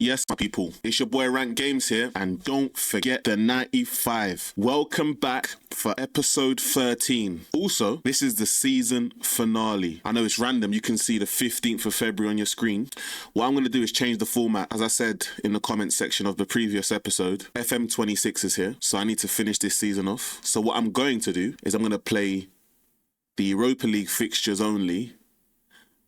Yes, my people, it's your boy Rank Games here, and don't forget the 95. Welcome back for episode 13. Also, this is the season finale. I know it's random, you can see the 15th of February on your screen. What I'm going to do is change the format. As I said in the comments section of the previous episode, FM24 is here, so I need to finish this season off. So what I'm going to do is I'm going to play the Europa League fixtures only.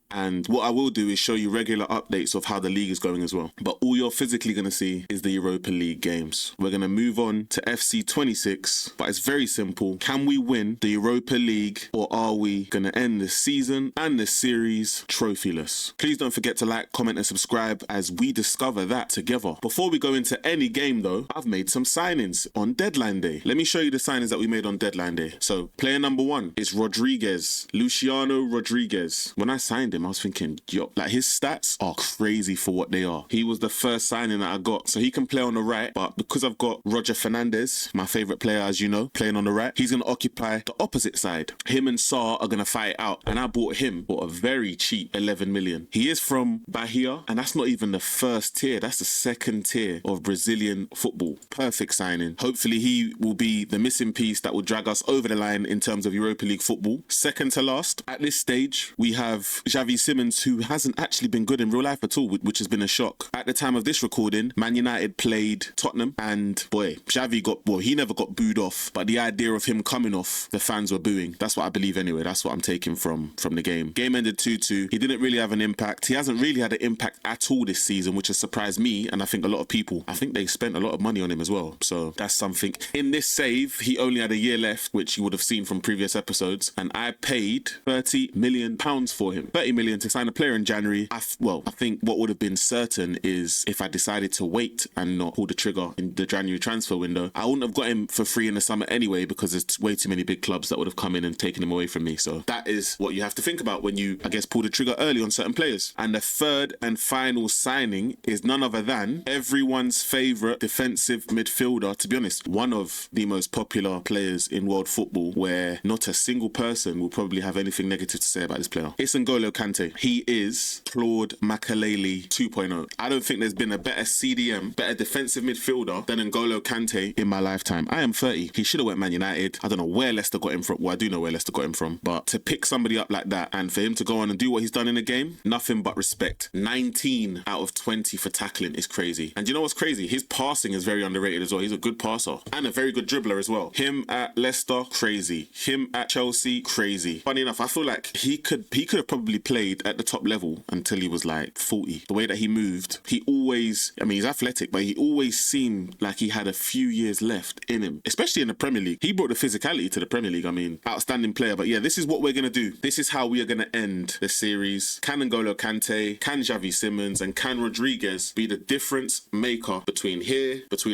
And what I will do is show you regular updates of how the league is going as well. But all you're physically going to see is the Europa League games. We're going to move on to FC26, but it's very simple. Can we win the Europa League, or are we going to end the season and the series trophyless? Please don't forget to like, comment and subscribe as we discover that together. Before we go into any game though, I've made some signings on deadline day. Let me show you the signings that we made on deadline day. So player number 1 is Rodriguez, Luciano Rodriguez. When I signed him, I was thinking, yo, like his stats are crazy for what they are. He was the first signing that I got. So he can play on the right, but because I've got Roger Fernandez, my favorite player, as you know, playing on the right, he's going to occupy the opposite side. Him and Sarr are going to fight it out. And I bought him for a very cheap 11 million. He is from Bahia, and that's not even the first tier. That's the second tier of Brazilian football. Perfect signing. Hopefully he will be the missing piece that will drag us over the line in terms of Europa League football. Second to last, at this stage, we have Xavi Simons, who hasn't actually been good in real life at all, which has been a shock. At the time of this recording, Man United played Tottenham, and boy, Xavi he never got booed off, but the idea of him coming off, the fans were booing. That's what I believe anyway. That's what I'm taking from the game. Game ended 2-2. He didn't really have an impact. He hasn't really had an impact at all this season, which has surprised me, and I think a lot of people. I think they spent a lot of money on him as well, so that's something. In this save, he only had a year left, which you would have seen from previous episodes, and I paid £30 million for him. 30 million to sign a player in January. I think what would have been certain is if I decided to wait and not pull the trigger in the January transfer window, I wouldn't have got him for free in the summer anyway, because there's way too many big clubs that would have come in and taken him away from me. So that is what you have to think about when you, I guess, pull the trigger early on certain players. And the third and final signing is none other than everyone's favorite defensive midfielder. To be honest, one of the most popular players in world football, where not a single person will probably have anything negative to say about this player. It's N'Golo Kante. He is Claude Makelele 2.0. I don't think there's been a better CDM, better defensive midfielder than N'Golo Kante in my lifetime. I am 30. He should have went Man United. I don't know where Leicester got him from. Well, I do know where Leicester got him from. But to pick somebody up like that and for him to go on and do what he's done in the game, nothing but respect. 19 out of 20 for tackling is crazy. And you know what's crazy? His passing is very underrated as well. He's a good passer and a very good dribbler as well. Him at Leicester, crazy. Him at Chelsea, crazy. Funny enough, I feel like he could have probably played at the top level until he was like 40. The way that he moved, he always, I mean, he's athletic, but he always seemed like he had a few years left in him, especially in the Premier League. He brought the physicality to the Premier League. I mean, outstanding player. But yeah, this is what we're going to do. This is how we are going to end the series. Can N'Golo Kante, can Xavi Simons, and can Rodriguez be the difference maker between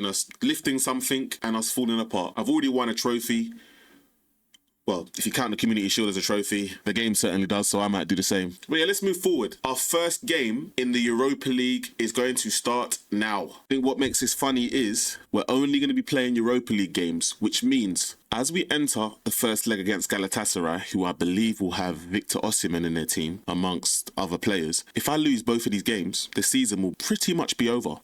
us lifting something and us falling apart? I've already won a trophy. Well, if you count the Community Shield as a trophy, the game certainly does, so I might do the same. But yeah, let's move forward. Our first game in the Europa League is going to start now. I think what makes this funny is we're only going to be playing Europa League games, which means as we enter the first leg against Galatasaray, who I believe will have Victor Osimhen in their team, amongst other players, if I lose both of these games, the season will pretty much be over.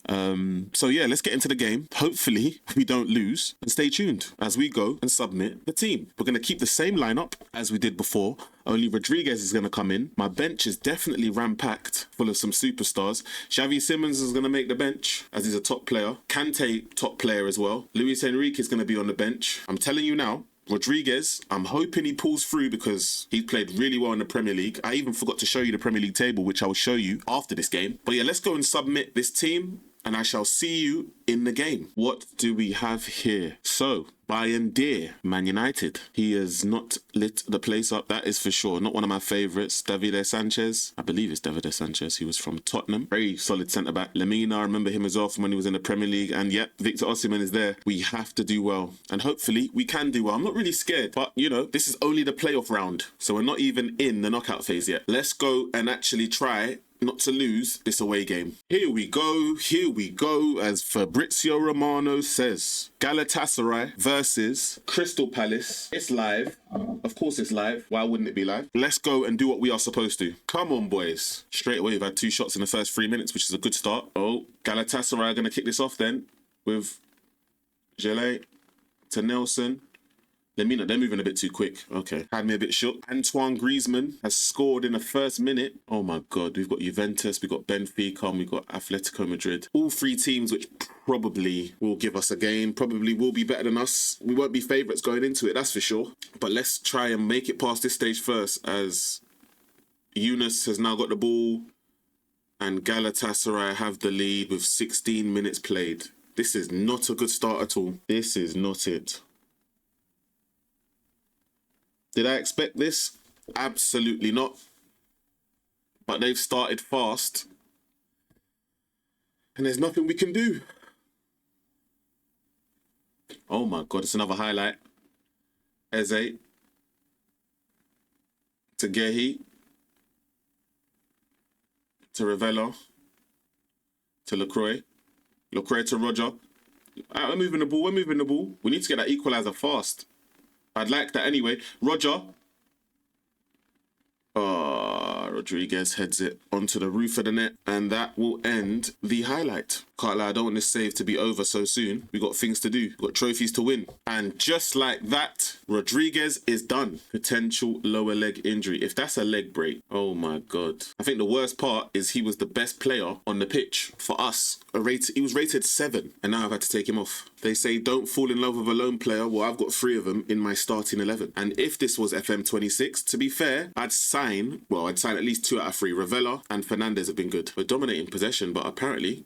So yeah, let's get into the game. Hopefully we don't lose, and stay tuned as we go and submit the team. We're going to keep the same lineup as we did before. Only Rodriguez is going to come in. My bench is definitely ram-packed, full of some superstars. Xavi Simons is going to make the bench, as he's a top player. Kante, top player as well. Luis Enrique is going to be on the bench. I'm telling you now, Rodriguez, I'm hoping he pulls through because he played really well in the Premier League. I even forgot to show you the Premier League table, which I will show you after this game. But yeah, let's go and submit this team, and I shall see you in the game. What do we have here? So, Bayern Deer, Man United. He has not lit the place up, that is for sure. Not one of my favourites. Davide Sanchez. I believe it's Davide Sanchez. He was from Tottenham. Very solid centre-back. Lemina, I remember him as well from when he was in the Premier League. And yep, Victor Osimhen is there. We have to do well. And hopefully we can do well. I'm not really scared. But, you know, this is only the playoff round. So we're not even in the knockout phase yet. Let's go and actually try not to lose this away game. Here we go, as Fabrizio Romano says. Galatasaray versus Crystal Palace. It's live. Of course it's live. Why wouldn't it be live? Let's go and do what we are supposed to. Come on, boys. Straight away, we've had 2 shots in the first 3 minutes, which is a good start. Oh, Galatasaray are going to kick this off then with Gelé to Nelson. They're moving a bit too quick. Okay. Had me a bit shook. Antoine Griezmann has scored in the first minute. Oh my God. We've got Juventus, we've got Benfica, and we've got Atletico Madrid. All 3 teams which probably will give us a game, probably will be better than us. We won't be favourites going into it, that's for sure. But let's try and make it past this stage first, as Yunus has now got the ball and Galatasaray have the lead with 16 minutes played. This is not a good start at all. This is not it. Did I expect this? Absolutely not. But they've started fast. And there's nothing we can do. Oh my God, it's another highlight. Eze. To Gehi. To Ravella. To Lacroix. Lacroix to Roger. We're moving the ball. We need to get that equaliser fast. I'd like that anyway. Roger. Rodriguez heads it onto the roof of the net, and that will end the highlight. Can't lie, I don't want this save to be over so soon. We got things to do. We've got trophies to win. And just like that, Rodriguez is done. Potential lower leg injury. If that's a leg break, oh my God. I think the worst part is he was the best player on the pitch for us. He was rated 7, and now I've had to take him off. They say don't fall in love with a lone player. Well, I've got 3 of them in my starting 11. And if this was FM24, to be fair, I'd sign at least 2 out of 3. Ravella and Fernandez have been good. We're dominating possession, but apparently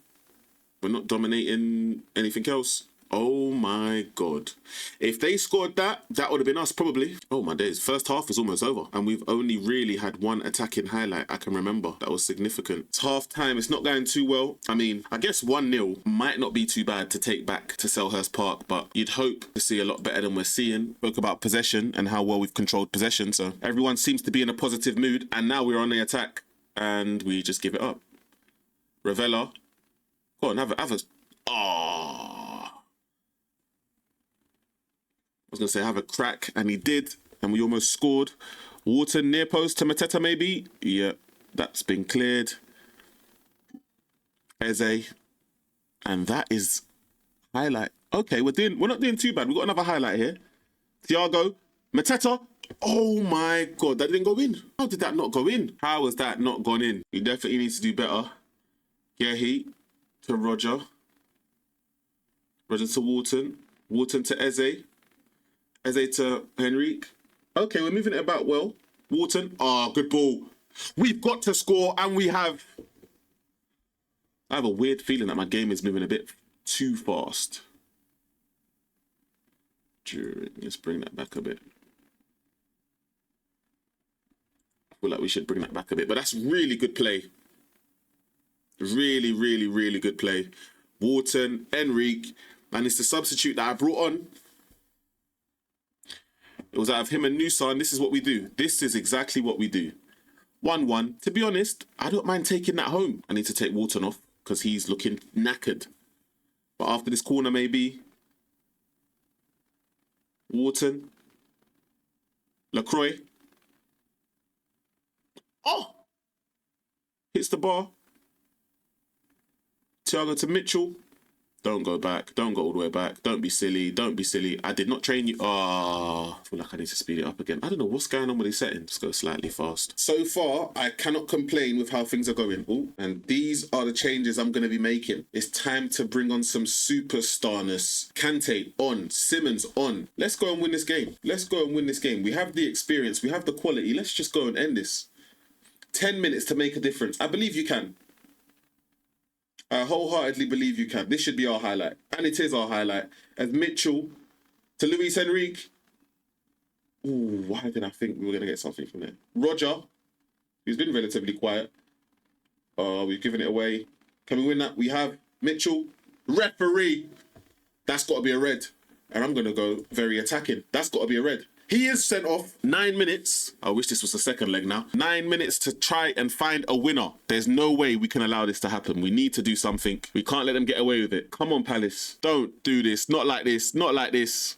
we're not dominating anything else. Oh my God. If they scored that would have been us probably. Oh my days. First half is almost over, and we've only really had 1 attacking highlight I can remember. That was significant. It's half time. It's not going too well. I mean, I guess 1-0 might not be too bad to take back to Selhurst Park, but you'd hope to see a lot better than we're seeing. Spoke about possession and how well we've controlled possession, so everyone seems to be in a positive mood, and now we're on the attack and we just give it up. Ravella. Go on, have a... Oh. I was going to say have a crack, and he did, and we almost scored. Wharton near post to Mateta maybe. Yeah, that's been cleared. Eze. And that is highlight. Okay, we're not doing too bad. We've got another highlight here. Thiago. Mateta. Oh my God, that didn't go in. How did that not go in? How has that not gone in? He definitely needs to do better. Gehi to Roger. Roger to Wharton. Wharton to Eze. Eze to Henrique. Okay, we're moving it about well. Wharton. Good ball. We've got to score, and we have. I have a weird feeling that my game is moving a bit too fast. Let's bring that back a bit. I feel like we should bring that back a bit, but that's really good play. Really, really, really good play. Wharton, Henrique, and it's the substitute that I brought on. It was out of him and Nusa, and this is what we do. This is exactly what we do. 1-1. To be honest, I don't mind taking that home. I need to take Wharton off because he's looking knackered. But after this corner, maybe. Wharton. Lacroix. Oh! Hits the bar. Thiago to Mitchell. Don't go back. Don't go all the way back. Don't be silly. Don't be silly. I did not train you. I feel like I need to speed it up again. I don't know what's going on with these settings. Just go slightly fast. So far, I cannot complain with how things are going. Ooh, and these are the changes I'm going to be making. It's time to bring on some superstarness. Kante on. Simmons on. Let's go and win this game. Let's go and win this game. We have the experience. We have the quality. Let's just go and end this. 10 minutes to make a difference. I believe you can. I wholeheartedly believe you can. This should be our highlight. And it is our highlight. As Mitchell to Luis Henrique. Ooh, why did I think we were going to get something from there? Roger, who's been relatively quiet. We've given it away. Can we win that? We have Mitchell. Referee. That's got to be a red. And I'm going to go very attacking. That's got to be a red. He is sent off. 9 minutes. I wish this was the second leg now. 9 minutes to try and find a winner. There's no way we can allow this to happen. We need to do something. We can't let them get away with it. Come on, Palace. Don't do this. Not like this. Not like this.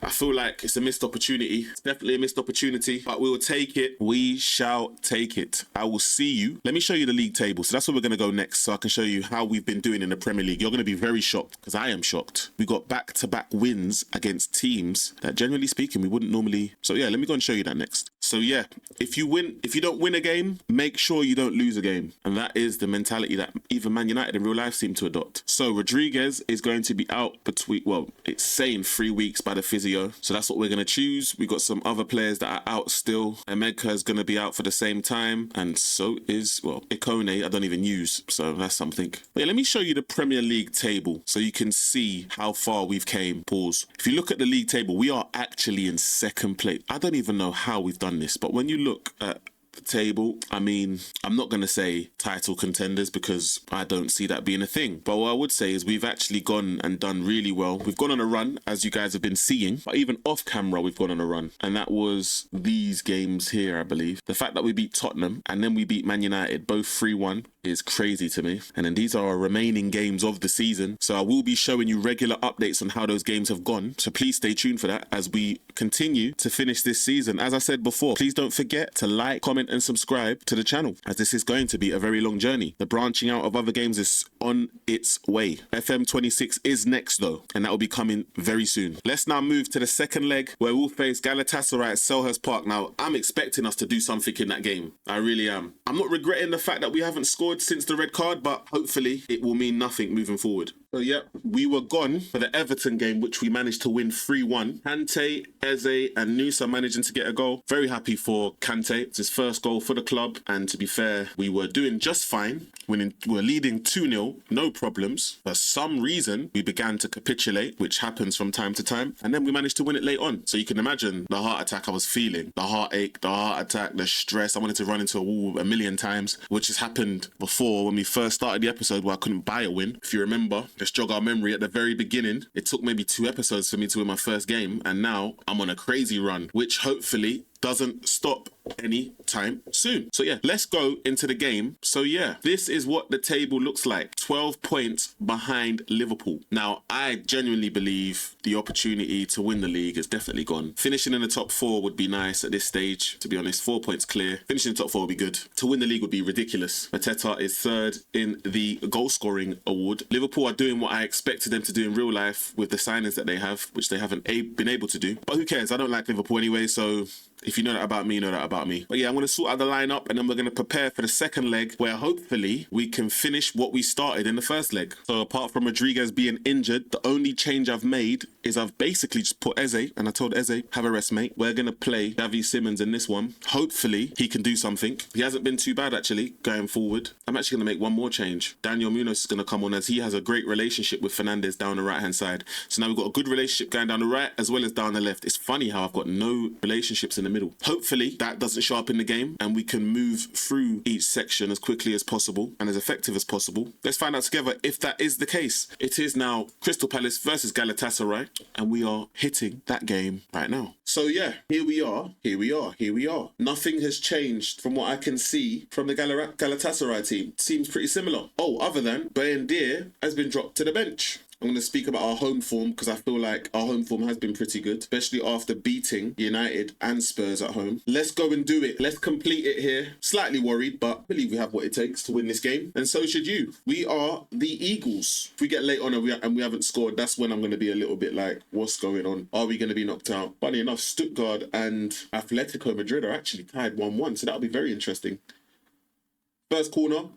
I feel like it's a missed opportunity. It's definitely a missed opportunity, but we will take it. We shall take it. I will see you. Let me show you the league table. So that's where we're going to go next, so I can show you how we've been doing in the Premier League. You're going to be very shocked, because I am shocked. We got back-to-back wins against teams that, generally speaking, we wouldn't normally. So yeah, let me go and show you that next. So yeah, if you don't win a game, make sure you don't lose a game. And that is the mentality that even Man United in real life seem to adopt. So Rodriguez is going to be out between, well, it's saying 3 weeks by the physio. So that's what we're going to choose. We got some other players that are out still. Emeka is going to be out for the same time. And so is, well, Ikone, I don't even use. So that's something. But yeah, let me show you the Premier League table so you can see how far we've came. Pause. If you look at the league table, we are actually in second place. I don't even know how we've done this, but when you look at table, I mean, I'm not going to say title contenders because I don't see that being a thing, but what I would say is we've actually gone and done really well. We've gone on a run, as you guys have been seeing, but even off camera we've gone on a run, and that was these games here, I believe. The fact that we beat Tottenham and then we beat Man United both 3-1 is crazy to me. And then these are our remaining games of the season, so I will be showing you regular updates on how those games have gone, so please stay tuned for that as we continue to finish this season. As I said before, please don't forget to like, comment and subscribe to the channel, as this is going to be a very long journey. The branching out of other games is on its way. FM26 is next though, and that will be coming very soon. Let's now move to the second leg, where we'll face Galatasaray at Selhurst Park. Now, I'm expecting us to do something in that game. I really am. I'm not regretting the fact that we haven't scored since the red card, but hopefully it will mean nothing moving forward. So yeah, we were gone for the Everton game, which we managed to win 3-1. Kante, Eze and Nusa managing to get a goal. Very happy for Kante. It's his first goal for the club, and to be fair, we were doing just fine. We're leading 2-0, no problems. For some reason, we began to capitulate, which happens from time to time, and then we managed to win it late on. So you can imagine the heart attack I was feeling, the heartache, the heart attack, the stress. I wanted to run into a wall a million times, which has happened before when we first started the episode where I couldn't buy a win. If you remember, let's jog our memory. At the very beginning, it took maybe 2 episodes for me to win my first game, and now I'm on a crazy run, which hopefully doesn't stop any time soon. So yeah, let's go into the game. So yeah, this is what the table looks like. 12 points behind Liverpool. Now, I genuinely believe the opportunity to win the league is definitely gone. Finishing in the top 4 would be nice at this stage, to be honest. 4 points clear. Finishing in the top 4 would be good. To win the league would be ridiculous. Mateta is 3rd in the goal scoring award. Liverpool are doing what I expected them to do in real life with the signings that they have, which they haven't been able to do. But who cares? I don't like Liverpool anyway, so if you know that about me, you know that about me. But yeah, I'm going to sort out the lineup, and then we're going to prepare for the second leg, where hopefully we can finish what we started in the first leg. So apart from Rodriguez being injured, the only change I've made is I've basically just put Eze, and I told Eze, have a rest, mate. We're going to play Davi Simmons in this one. Hopefully he can do something. He hasn't been too bad, actually, going forward. I'm actually going to make one more change. Daniel Munoz is going to come on, as he has a great relationship with Fernandes down the right-hand side. So now we've got a good relationship going down the right as well as down the left. It's funny how I've got no relationships in the middle. Hopefully that doesn't show up in the game, and we can move through each section as quickly as possible and as effective as possible. Let's find out together if that is the case. It is now Crystal Palace versus Galatasaray, and we are hitting that game right now. So yeah, here we are. Nothing has changed from what I can see from the Galatasaray team. Seems pretty similar. Oh, other than Bayendir has been dropped to the bench. I'm going to speak about our home form, because I feel like our home form has been pretty good, especially after beating United and Spurs at home. Let's go and do it. Let's complete it here. Slightly worried, but I believe we have what it takes to win this game, and so should you. We are the Eagles. If we get late on and we haven't scored, that's when I'm going to be a little bit like, what's going on? Are we going to be knocked out? Funny enough, Stuttgart and Atletico Madrid are actually tied 1-1, so that'll be very interesting. First corner.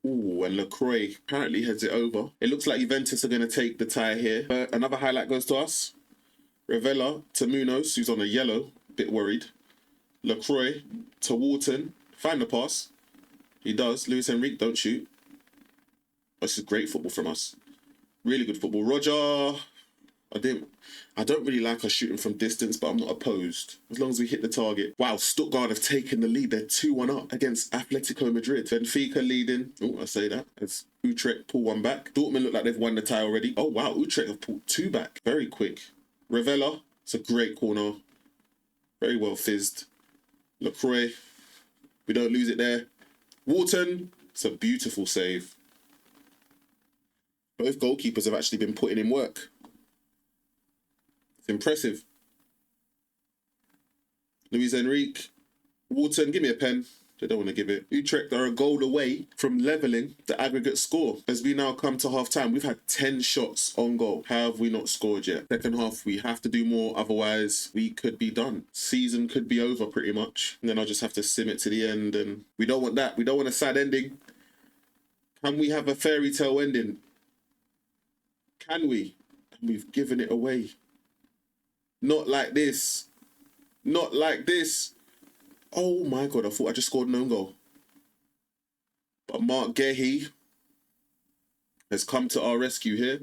Ooh, and Lacroix apparently heads it over. It looks like Juventus are going to take the tie here. Another highlight goes to us. Rivella to Munoz, who's on a yellow. Bit worried. Lacroix to Wharton. Find the pass. He does. Luis Enrique, don't shoot. This is great football from us. Really good football. Roger. I don't really like us shooting from distance, but I'm not opposed, as long as we hit the target. Wow, Stuttgart have taken the lead. They're 2-1 up against Atletico Madrid. Benfica leading. Oh, I say that. As Utrecht pull one back. Dortmund look like they've won the tie already. Oh, wow, Utrecht have pulled 2 back. Very quick. Rivella. It's a great corner. Very well fizzed. LaCroix, we don't lose it there. Wharton, it's a beautiful save. Both goalkeepers have actually been putting in work. It's impressive. Luis Enrique, Wharton, give me a pen. They don't want to give it. Utrecht are a goal away from levelling the aggregate score. As we now come to half-time, we've had 10 shots on goal. How have we not scored yet? Second half, we have to do more, otherwise we could be done. Season could be over pretty much. And then I'll just have to sim it to the end, and we don't want that. We don't want a sad ending. Can we have a fairy tale ending? Can we? And we've given it away. Not like this. Not like this. Oh my God, I thought I just scored an own goal. But Mark Gehi has come to our rescue here.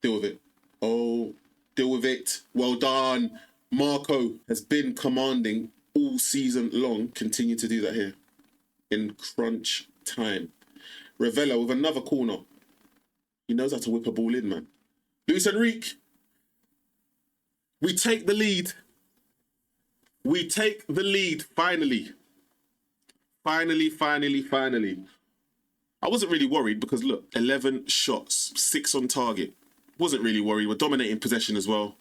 Deal with it. Oh, deal with it. Well done. Marco has been commanding all season long. Continue to do that here in crunch time. Ravella with another corner. He knows how to whip a ball in, man. Luis Enrique. We take the lead. We take the lead, finally. Finally. I wasn't really worried because, look, 11 shots, 6 on target. Wasn't really worried. We're dominating possession as well.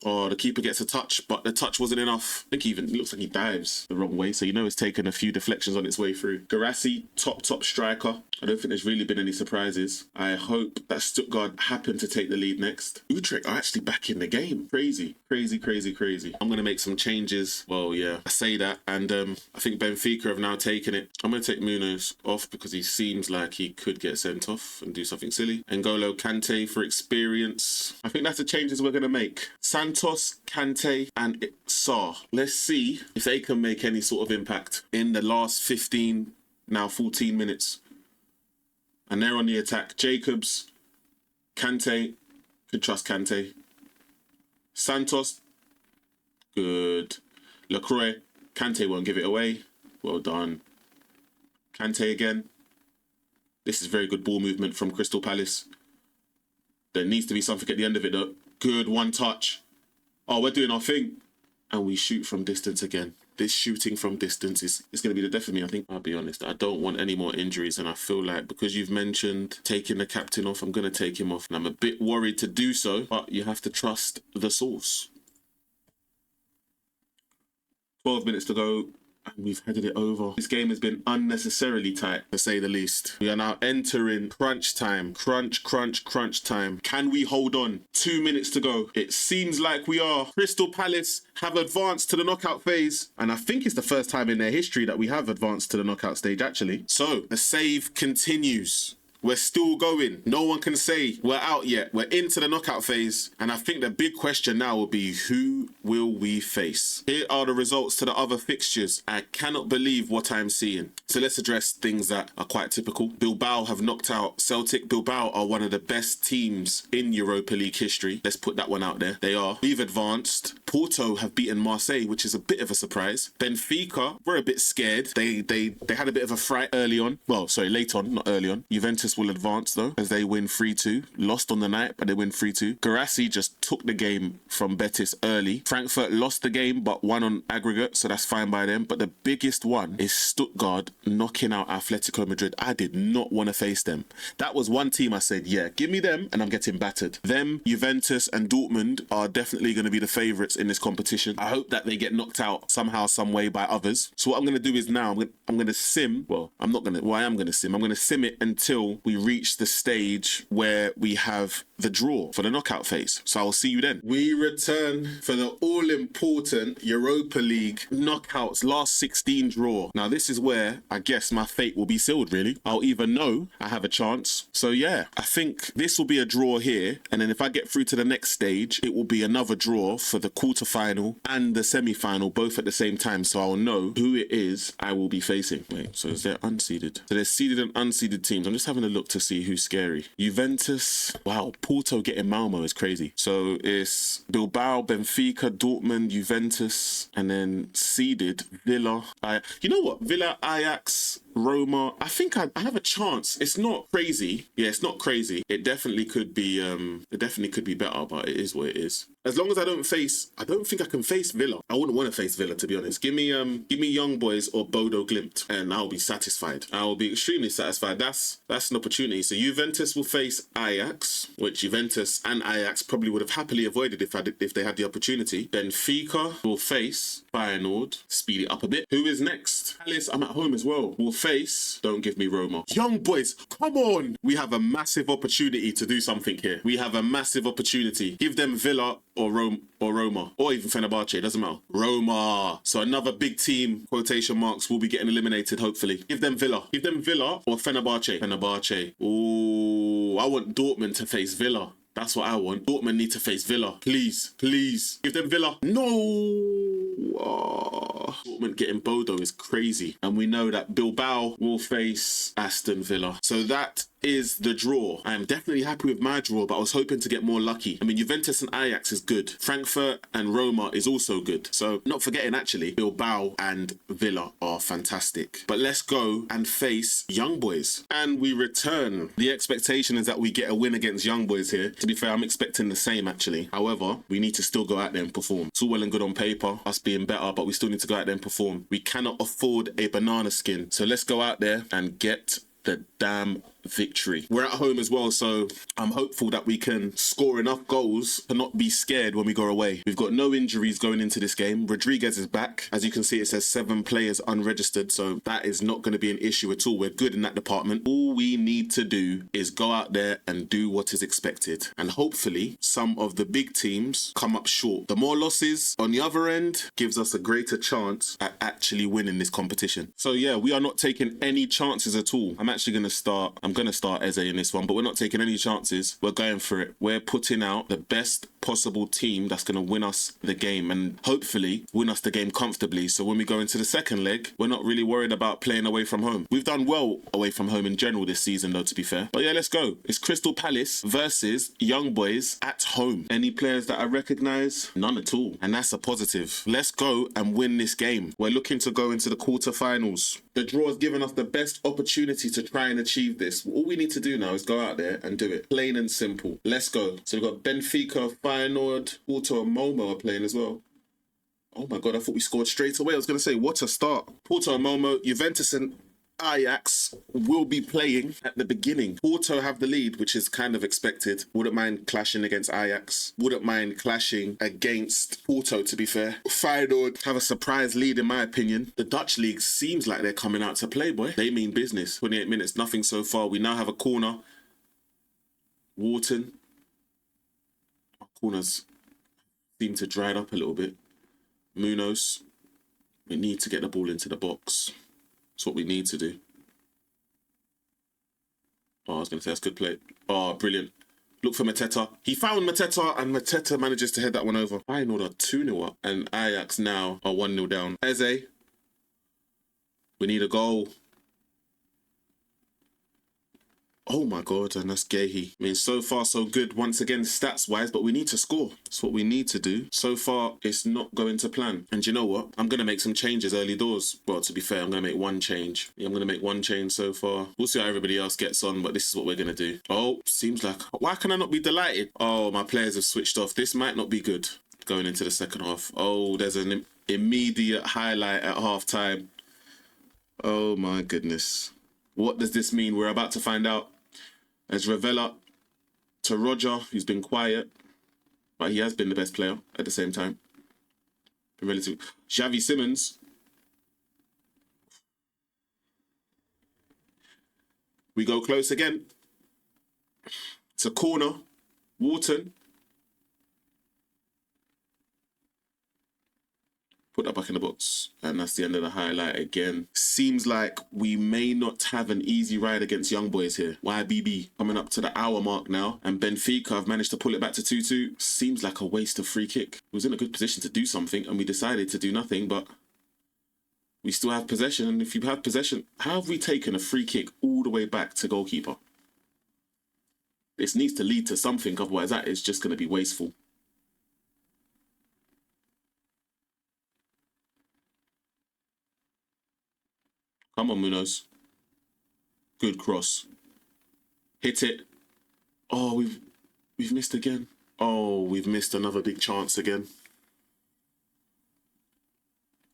Oh, the keeper gets a touch, but the touch wasn't enough. I think it looks like he dives the wrong way, so you know it's taken a few deflections on its way through. Garassi, top striker. I don't think there's really been any surprises. I hope that Stuttgart happen to take the lead next. Utrecht are actually back in the game. Crazy. I'm going to make some changes. Well, yeah, I say that, and I think Benfica have now taken it. I'm going to take Munoz off because he seems like he could get sent off and do something silly. N'Golo Kante for experience. I think that's the changes we're going to make. Santos, Kante, and Sarr. Let's see if they can make any sort of impact in the last 15, now 14 minutes. And they're on the attack. Jacobs, Kante, could trust Kante. Santos, good. LaCroix, Kante won't give it away. Well done. Kante again. This is very good ball movement from Crystal Palace. There needs to be something at the end of it though. Good, one touch. Oh, we're doing our thing. And we shoot from distance again. This shooting from distance is going to be the death of me, I think. I'll be honest. I don't want any more injuries. And I feel like because you've mentioned taking the captain off, I'm going to take him off. And I'm a bit worried to do so, but you have to trust the source. 12 minutes to go. And we've headed it over. This game has been unnecessarily tight, to say the least. We are now entering crunch time. Crunch time. Can we hold on? 2 minutes to go. It seems like we are. Crystal Palace have advanced to the knockout phase. And I think it's the first time in their history that we have advanced to the knockout stage, actually. So, the save continues. We're still going. No one can say we're out yet. We're into the knockout phase. And I think the big question now will be, who will we face? Here are the results to the other fixtures. I cannot believe what I'm seeing. So let's address things that are quite typical. Bilbao have knocked out Celtic. Bilbao are one of the best teams in Europa League history. Let's put that one out there. They are. We've advanced. Porto have beaten Marseille, which is a bit of a surprise. Benfica, we're a bit scared. They had a bit of a fright early on. Well, sorry, late on, not early on. Juventus will advance though, as they win 3-2. Lost on the night, but they win 3-2. Garassi just took the game from Betis early. Frankfurt lost the game, but won on aggregate, so that's fine by them. But the biggest one is Stuttgart knocking out Atletico Madrid. I did not want to face them. That was one team I said, yeah, give me them, and I'm getting battered. Them, Juventus, and Dortmund are definitely going to be the favourites in this competition. I hope that they get knocked out somehow, some way by others. So what I'm going to do is now, I'm going to sim. Well, I am going to sim. I'm going to sim it until we reach the stage where we have the draw for the knockout phase. So I'll see you then. We return for the all-important Europa League knockouts last 16 draw. Now this is where I guess my fate will be sealed, really. I'll either know I have a chance. So yeah, I think this will be a draw here. And then if I get through to the next stage, it will be another draw for the quarterfinal and the semi-final, both at the same time. So I'll know who it is I will be facing. Wait, so is there unseeded? So there's seeded and unseeded teams. I'm just having a look to see who's scary. Juventus. Wow, Porto getting Malmo is crazy. So it's Bilbao, Benfica, Dortmund, Juventus, and then seeded Villa. You know what? Villa, Ajax, Roma. I think I have a chance. It's not crazy. Yeah, it's not crazy. It definitely could be. It definitely could be better, but it is what it is. As long as I don't think I can face Villa. I wouldn't want to face Villa, to be honest. Give me Young Boys or Bodo Glimt, and I'll be satisfied. I will be extremely satisfied. That's an opportunity. So Juventus will face Ajax, which Juventus and Ajax probably would have happily avoided if they had the opportunity. Benfica will face Feyenoord. Speed it up a bit. Who is next? Palace, I'm at home as well. Will face, don't give me Roma. Young Boys, come on! We have a massive opportunity to do something here. We have a massive opportunity. Give them Villa or Roma, or even Fenerbahce, doesn't matter. Roma. So another big team, quotation marks, will be getting eliminated, hopefully. Give them Villa. Give them Villa or Fenerbahce. Fenerbahce. Ooh, I want Dortmund to face Villa. That's what I want. Dortmund need to face Villa. Please, please. Give them Villa. No. Oh, Dortmund getting Bodo is crazy. And we know that Bilbao will face Aston Villa. So that is the draw. I am definitely happy with my draw, but I was hoping to get more lucky. I mean, Juventus and Ajax is good. Frankfurt and Roma is also good. So not forgetting, actually, Bilbao and Villa are fantastic. But let's go and face Young Boys. And we return. The expectation is that we get a win against Young Boys here. To be fair, I'm expecting the same, actually. However, we need to still go out there and perform. It's all well and good on paper, us being better, but we still need to go out there and perform. We cannot afford a banana skin. So let's go out there and get the damn victory. We're at home as well, so I'm hopeful that we can score enough goals to not be scared when we go away. We've got no injuries going into this game. Rodriguez is back. As you can see, it says 7 players unregistered, so that is not going to be an issue at all. We're good in that department. All we need to do is go out there and do what is expected, and hopefully some of the big teams come up short. The more losses on the other end gives us a greater chance at actually winning this competition. So yeah, we are not taking any chances at all. I'm going to start Eze in this one, but we're not taking any chances. We're going for it. We're putting out the best possible team that's going to win us the game and hopefully win us the game comfortably. So when we go into the second leg, we're not really worried about playing away from home. We've done well away from home in general this season, though, to be fair. But yeah, let's go. It's Crystal Palace versus Young Boys at home. Any players that I recognise? None at all. And that's a positive. Let's go and win this game. We're looking to go into the quarterfinals. The draw has given us the best opportunity to try and achieve this. All we need to do now is go out there and do it. Plain and simple. Let's go. So we've got Benfica, Feyenoord, Porto and Momo are playing as well. Oh my God, I thought we scored straight away. I was going to say, what a start. Porto and Momo, Juventus and Ajax will be playing at the beginning. Porto have the lead, which is kind of expected. Wouldn't mind clashing against Ajax. Wouldn't mind clashing against Porto, to be fair. Feyenoord have a surprise lead, in my opinion. The Dutch league seems like they're coming out to play, boy. They mean business. 28 minutes, nothing so far. We now have a corner. Wharton. Our corners seem to dry up a little bit. Munoz. We need to get the ball into the box. That's what we need to do. Oh, I was going to say, that's good play. Oh, brilliant. Look for Mateta. He found Mateta, and Mateta manages to head that one over. Feyenoord are 2-0 up, and Ajax now are 1-0 down. Eze. We need a goal. Oh my God, and that's Gehi. I mean, so far so good once again stats-wise, but we need to score. That's what we need to do. So far, it's not going to plan. And you know what? I'm going to make some changes early doors. Well, to be fair, I'm going to make one change. Yeah, I'm going to make one change so far. We'll see how everybody else gets on, but this is what we're going to do. Oh, seems like... Why can I not be delighted? Oh, my players have switched off. This might not be good going into the second half. Oh, there's an immediate highlight at half-time. Oh, my goodness. What does this mean? We're about to find out. As Ravella to Roger, who's been quiet, but he has been the best player at the same time. Relative Xavi Simons. We go close again. It's a corner. Wharton. Put that back in the box. And that's the end of the highlight again. Seems like we may not have an easy ride against Young Boys here. YBB coming up to the hour mark now. And Benfica have managed to pull it back to 2-2. Seems like a waste of free kick. We was in a good position to do something and we decided to do nothing, but we still have possession. And if you have possession, how have we taken a free kick all the way back to goalkeeper? This needs to lead to something, otherwise that is just going to be wasteful. Come on, Munoz. Good cross. Hit it. Oh, we've missed again. Oh, we've missed another big chance again.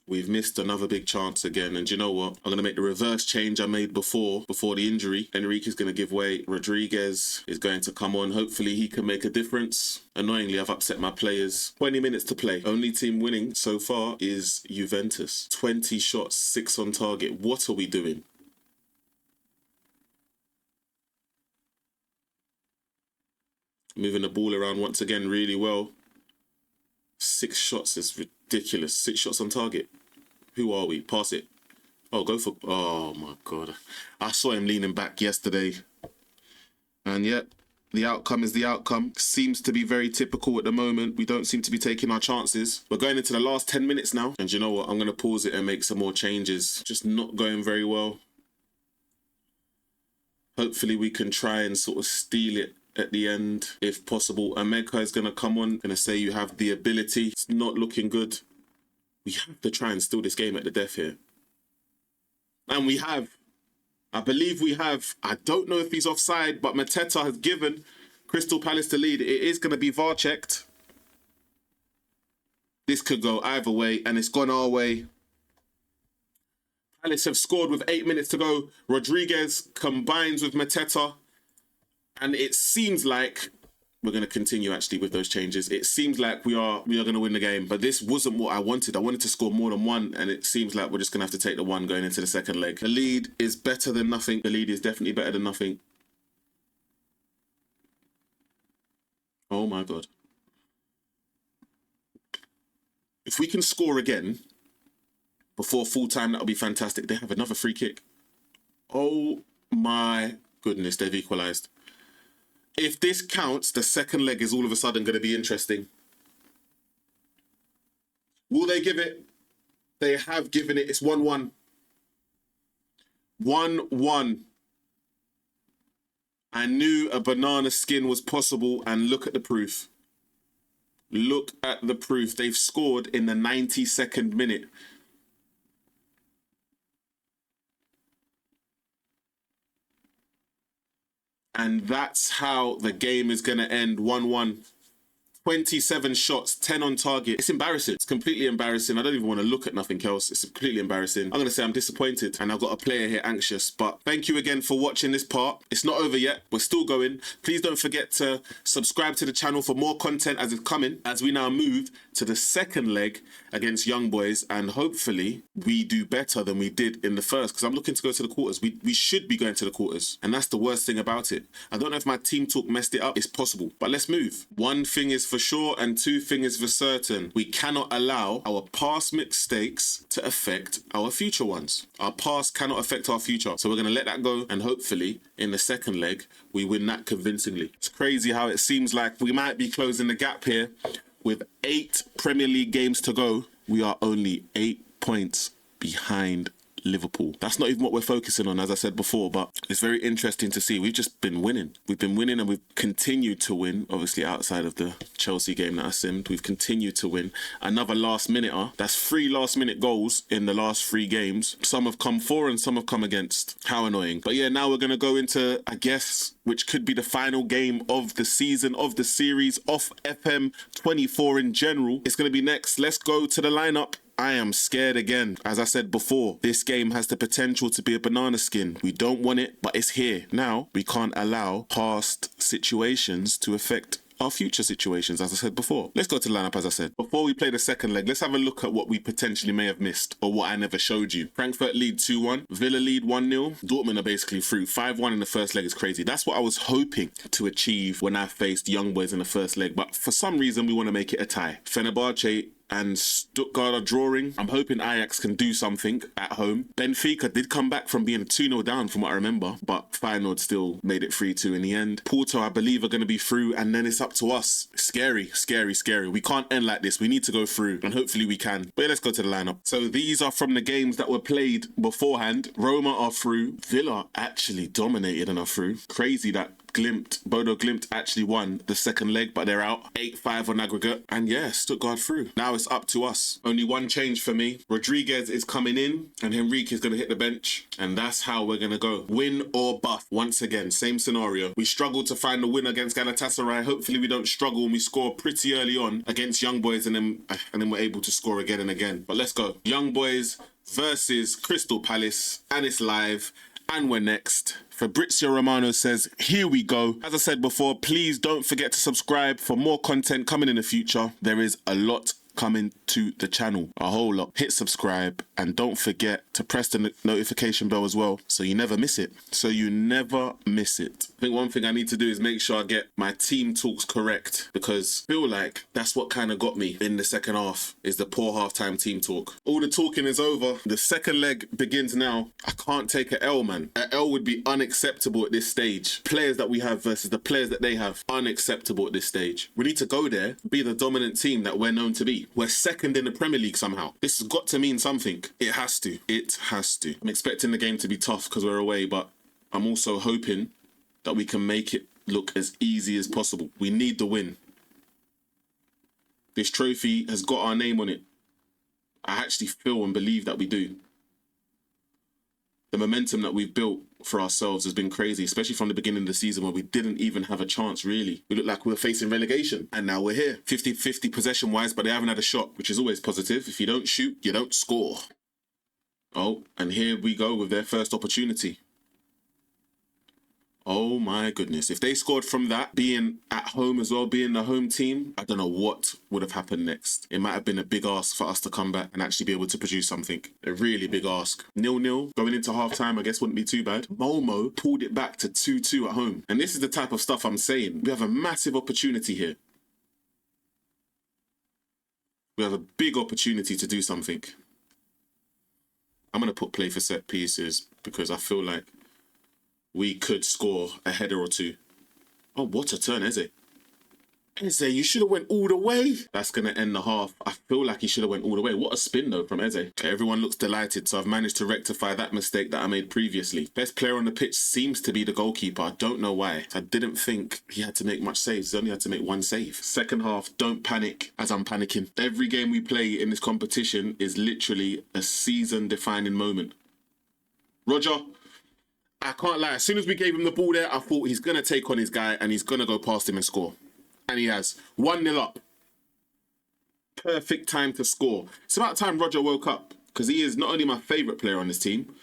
We've missed another big chance again. And you know what? I'm going to make the reverse change I made before the injury. Enrique is going to give way. Rodriguez is going to come on. Hopefully he can make a difference. Annoyingly, I've upset my players. 20 minutes to play. Only team winning so far is Juventus. 20 shots, 6 on target. What are we doing? Moving the ball around once again really well. 6 shots is ridiculous. 6 shots on target. Who are we? Pass it. Oh, go for... Oh, my God. I saw him leaning back yesterday. And yet, the outcome is the outcome. Seems to be very typical at the moment. We don't seem to be taking our chances. We're going into the last 10 minutes now. And you know what? I'm going to pause it and make some more changes. Just not going very well. Hopefully, we can try and sort of steal it at the end, if possible. Ameka is going to come on, going to say you have the ability. It's not looking good. We have to try and steal this game at the death here. And we have. I believe we have. I don't know if he's offside, but Mateta has given Crystal Palace the lead. It is going to be VAR checked. This could go either way, and it's gone our way. Palace have scored with 8 minutes to go. Rodriguez combines with Mateta. And it seems like we're going to continue actually with those changes. It seems like we are going to win the game. But this wasn't what I wanted. I wanted to score more than one. And it seems like we're just going to have to take the one going into the second leg. The lead is better than nothing. The lead is definitely better than nothing. Oh my God. If we can score again before full time, that'll be fantastic. They have another free kick. Oh my goodness, they've equalised. If this counts, the second leg is all of a sudden going to be interesting. Will they give it? They have given it. It's 1-1. 1-1. I knew a banana skin was possible, and look at the proof. Look at the proof. They've scored in the 92nd minute. And that's how the game is going to end. 1-1. 27 shots, 10 on target. It's embarrassing. It's completely embarrassing. I don't even want to look at nothing else. It's completely embarrassing. I'm going to say I'm disappointed, and I've got a player here anxious. But thank you again for watching this part. It's not over yet. We're still going. Please don't forget to subscribe to the channel for more content as it's coming, as we now move to the second leg against Young Boys, and hopefully we do better than we did in the first, because I'm looking to go to the quarters. We should be going to the quarters, and that's the worst thing about it. I don't know if my team talk messed it up. It's possible, but let's move. One thing is for sure, and two things for certain. We cannot allow our past mistakes to affect our future ones. Our past cannot affect our future. So we're going to let that go, and hopefully in the second leg, we win that convincingly. It's crazy how it seems like we might be closing the gap here. With 8 Premier League games to go, we are only 8 points behind Liverpool. That's not even what we're focusing on, as I said before, but it's very interesting to see. We've just been winning. We've been winning, and we've continued to win, obviously outside of the Chelsea game that I simmed. We've continued to win. Another last-minute. That's 3 last-minute goals in the last 3 games. Some have come for and some have come against. How annoying. But yeah, now we're going to go into, I guess, which could be the final game of the season, of the series, off FM24 in general. It's going to be next. Let's go to the lineup. I am scared again. As I said before, this game has the potential to be a banana skin. We don't want it, but it's here. Now, we can't allow past situations to affect our future situations, as I said before. Let's go to the lineup, as I said. Before we play the second leg, let's have a look at what we potentially may have missed, or what I never showed you. Frankfurt lead 2-1. Villa lead 1-0. Dortmund are basically through. 5-1 in the first leg is crazy. That's what I was hoping to achieve when I faced Young Boys in the first leg, but for some reason, we want to make it a tie. Fenerbahce and Stuttgart are drawing. I'm hoping Ajax can do something at home. Benfica did come back from being 2-0 down from what I remember, but Feyenoord still made it 3-2 in the end. Porto, I believe, are going to be through, and then it's up to us. Scary, scary, scary. We can't end like this. We need to go through, and hopefully we can. But yeah, let's go to the lineup. So these are from the games that were played beforehand. Roma are through. Villa actually dominated and are through. Crazy that Bodo Glimt actually won the second leg, but they're out 8-5 on aggregate. And yeah, Stuttgart through. Now it's up to us. Only one change for me. Rodriguez is coming in and Henrique is going to hit the bench. And that's how we're going to go. Win or bust. Once again, same scenario. We struggled to find the win against Galatasaray. Hopefully we don't struggle and we score pretty early on against Young Boys and then we're able to score again and again. But let's go. Young Boys versus Crystal Palace, and it's live. And we're next. Fabrizio Romano says, here we go. As I said before, please don't forget to subscribe for more content coming in the future. There is a lot coming to the channel, a whole lot. Hit subscribe and don't forget to press the notification bell as well so you never miss it. I think one thing I need to do is make sure I get my team talks correct, because I feel like that's what kind of got me in the second half, is the poor halftime team talk. All the talking is over. The second leg begins now. I can't take an L, man. An L would be unacceptable at this stage. Players that we have versus the players that they have, unacceptable at this stage. We need to go there, be the dominant team that we're known to be. We're second in the Premier League somehow. This has got to mean something. It has to. It has to. I'm expecting the game to be tough because we're away, but I'm also hoping that we can make it look as easy as possible. We need the win. This trophy has got our name on it. I actually feel and believe that we do. The momentum that we've built for ourselves has been crazy, especially from the beginning of the season where we didn't even have a chance, really. We looked like we were facing relegation, and now we're here. 50-50 possession-wise, but they haven't had a shot, which is always positive. If you don't shoot, you don't score. Oh, and here we go with their first opportunity. Oh my goodness. If they scored from that, being at home as well, being the home team, I don't know what would have happened next. It might have been a big ask for us to come back and actually be able to produce something. A really big ask. 0-0 going into half-time, I guess wouldn't be too bad. Momo pulled it back to 2-2 at home. And this is the type of stuff I'm saying. We have a massive opportunity here. We have a big opportunity to do something. I'm going to put play for set pieces because I feel like we could score a header or two. Oh, what a turn, Eze. Eze, you should have went all the way. That's going to end the half. I feel like he should have went all the way. What a spin, though, from Eze. Everyone looks delighted, so I've managed to rectify that mistake that I made previously. Best player on the pitch seems to be the goalkeeper. I don't know why. I didn't think he had to make much saves. He only had to make one save. Second half, don't panic as I'm panicking. Every game we play in this competition is literally a season-defining moment. Roger. I can't lie. As soon as we gave him the ball there, I thought he's going to take on his guy and he's going to go past him and score. And he has. 1-0 up. Perfect time to score. It's about time Roger woke up, because he is not only my favourite player on this team,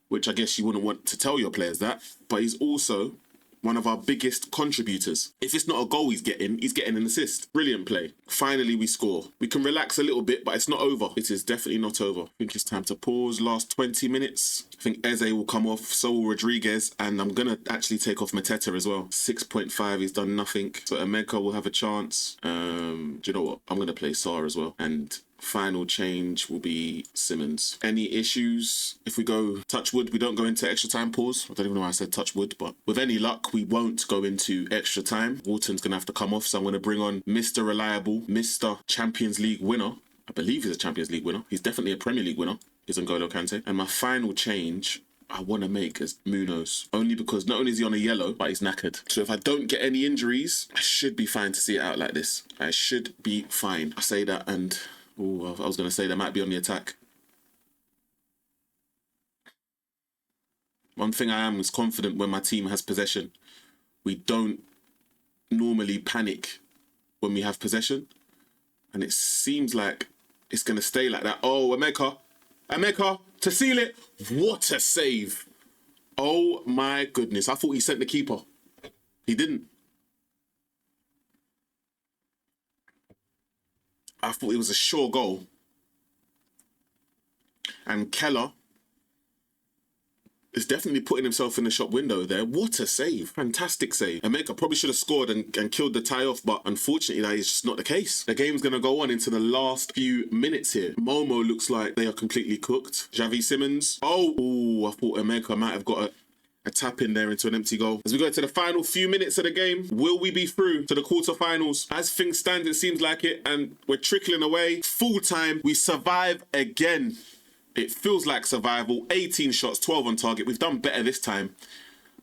which I guess you wouldn't want to tell your players that, but he's also one of our biggest contributors. If it's not a goal he's getting an assist. Brilliant play. Finally we score. We can relax a little bit, but it's not over. It is definitely not over. I think it's time to pause. Last 20 minutes. I think Eze will come off, so will Rodriguez, and I'm going to actually take off Mateta as well. 6.5, he's done nothing. So Emeka will have a chance. Do you know what? I'm going to play Sarr as well. And final change will be Simmons. Any issues? If we go touch wood, we don't go into extra time pause. I don't even know why I said touch wood, but with any luck, we won't go into extra time. Wharton's going to have to come off, so I'm going to bring on Mr. Reliable, Mr. Champions League winner. I believe he's a Champions League winner. He's definitely a Premier League winner. He's N'Golo Kante. And my final change I want to make is Munoz. Only because not only is he on a yellow, but he's knackered. So if I don't get any injuries, I should be fine to see it out like this. I should be fine. I say that and... Oh, I was going to say they might be on the attack. One thing I am is confident when my team has possession. We don't normally panic when we have possession. And it seems like it's going to stay like that. Oh, Emeka, to seal it. What a save. Oh my goodness. I thought he sent the keeper. He didn't. I thought it was a sure goal. And Keller is definitely putting himself in the shop window there. What a save. Fantastic save. Emeka probably should have scored and killed the tie off, but unfortunately that is just not the case. The game's going to go on into the last few minutes here. Momo looks like they are completely cooked. Xavi Simmons. Oh, I thought Emeka might have got a tap in there into an empty goal. As we go to the final few minutes of the game, will we be through to the quarterfinals? As things stand, it seems like it, and we're trickling away. Full time, we survive again. It feels like survival. 18 shots, 12 on target. We've done better this time.